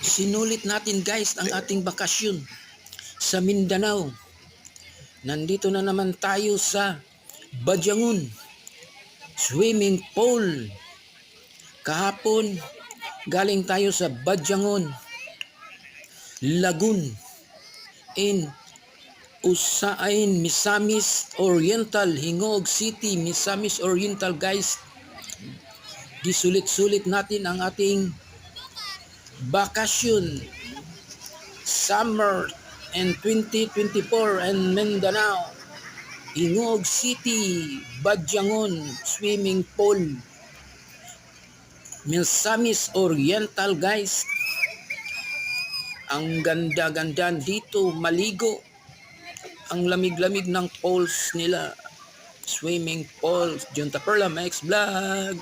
Sinulit natin guys ang ating bakasyon sa Mindanao. Nandito na naman tayo sa Badyangon Swimming Pool. Kahapon galing tayo sa Badyangon Lagoon in Usain, Misamis Oriental, Hingog City, Misamis Oriental guys. Gisulit-sulit natin ang ating bakasyon summer and 2024 and Mindanao, Hingog City, Badyangon Swimming Pool, Misamis Oriental guys. Ang ganda-ganda dito maligo. Ang lamig-lamig ng pools nila. Swimming pool. Junta Perla Max Vlog.